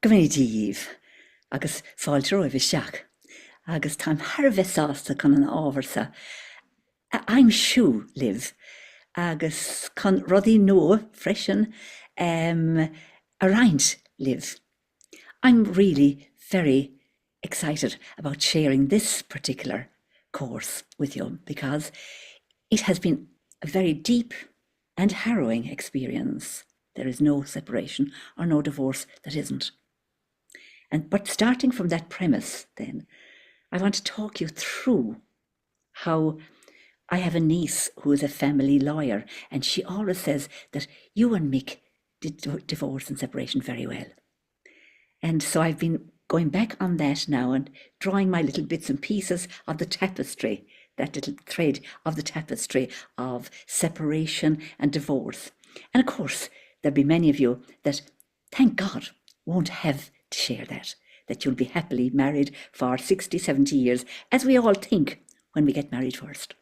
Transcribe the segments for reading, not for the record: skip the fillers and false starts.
Gomídíomh agus fáilte roimh seach agus tá Harbheith sásta chun an ábharsa I'm siú live agus chun rudaí nua freisin a roint live. I'm really very excited about sharing this particular course with you because it has been a very deep and harrowing experience. There is no separation or no divorce that isn't. But starting from that premise, then, I want to talk you through how I have a niece who is a family lawyer, and she always says that you and Mick did divorce and separation very well. And so I've been going back on that now and drawing my little bits and pieces of the tapestry, that little thread of the tapestry of separation and divorce. And of course, there'll be many of you that, thank God, won't have to share that you'll be happily married for 60, 70 years, as we all think when we get married first.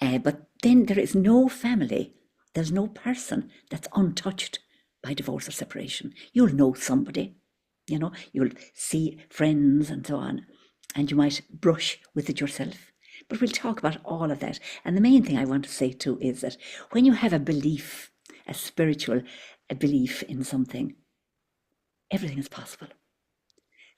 But then there is no family, there's no person that's untouched by divorce or separation. You'll know somebody, you'll see friends and so on, and you might brush with it yourself. But we'll talk about all of that. And the main thing I want to say too is that when you have a belief, a spiritual belief in something, everything is possible.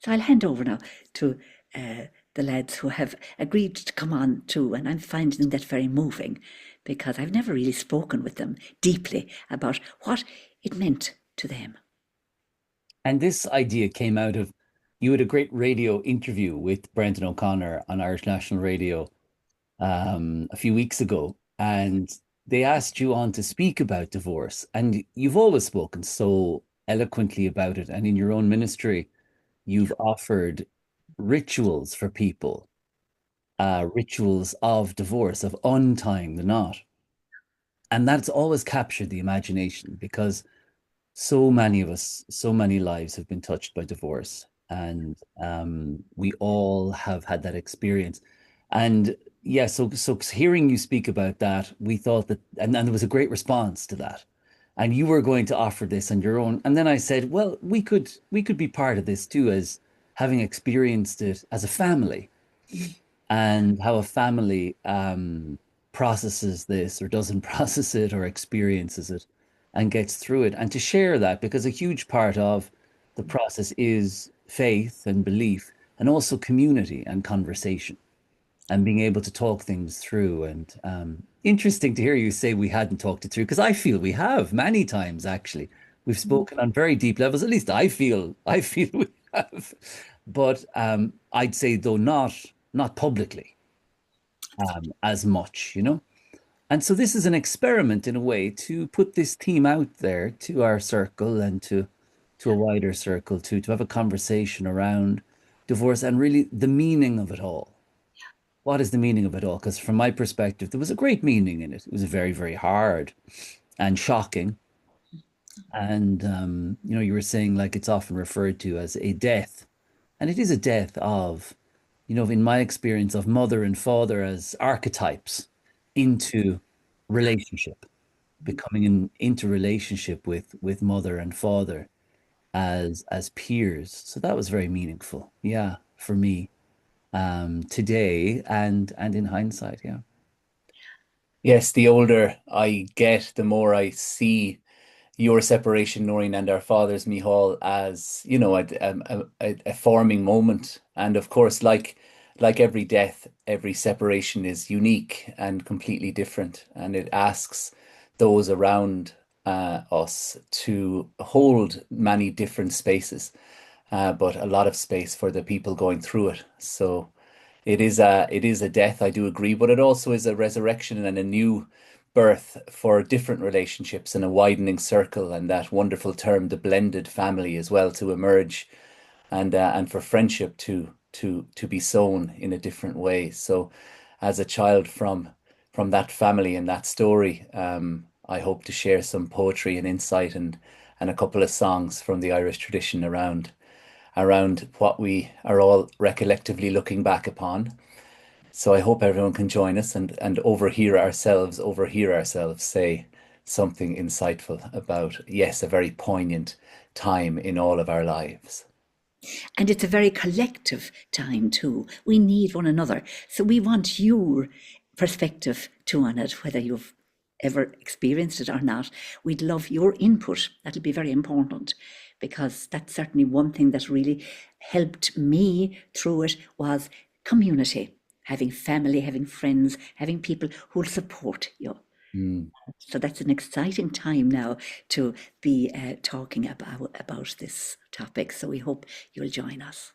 So I'll hand over now to the lads who have agreed to come on too, and I'm finding that very moving because I've never really spoken with them deeply about what it meant to them. And this idea came out of, you had a great radio interview with Brendan O'Connor on Irish National Radio a few weeks ago, and they asked you on to speak about divorce, and you've always spoken so eloquently about it, and in your own ministry you've offered rituals for people, rituals of divorce, of untying the knot, and that's always captured the imagination because so many of us, so many lives have been touched by divorce, and we all have had that experience. And yeah, so hearing you speak about that, we thought that, and there was a great response to that. And you were going to offer this on your own. And then I said, well, we could be part of this too, as having experienced it as a family, and how a family processes this or doesn't process it or experiences it and gets through it. And to share that, because a huge part of the process is faith and belief, and also community and conversation, and being able to talk things through. And interesting to hear you say we hadn't talked it through, because I feel we have many times actually. We've spoken on very deep levels. At least I feel we have. But I'd say though not publicly as much. And so this is an experiment in a way to put this theme out there to our circle and to a wider circle to have a conversation around divorce and really the meaning of it all. What is the meaning of it all? Because from my perspective, there was a great meaning in it. It was very, very hard and shocking. And you were saying like it's often referred to as a death. And it is a death of, in my experience, of mother and father as archetypes into relationship, becoming into relationship with mother and father as peers. So that was very meaningful, yeah, for me today and in hindsight, yeah. Yes, the older I get, the more I see your separation, Noreen, and our fathers, Mihal, as a forming moment. And of course, like every death, every separation is unique and completely different, and it asks those around us to hold many different spaces, but a lot of space for the people going through it. So it is a death, I do agree, but it also is a resurrection and a new birth for different relationships and a widening circle, and that wonderful term, the blended family, as well, to emerge, and for friendship to be sown in a different way. So, as a child from that family and that story, I hope to share some poetry and insight and a couple of songs from the Irish tradition around what we are all recollectively looking back upon. So I hope everyone can join us and overhear ourselves say something insightful about, yes, a very poignant time in all of our lives. And it's a very collective time too. We need one another. So we want your perspective too on it, whether you've ever experienced it or not. We'd love your input. That'll be very important, because that's certainly one thing that really helped me through it was community, having family, having friends, having people who'll support you. So that's an exciting time now to be talking about this topic. So we hope you'll join us.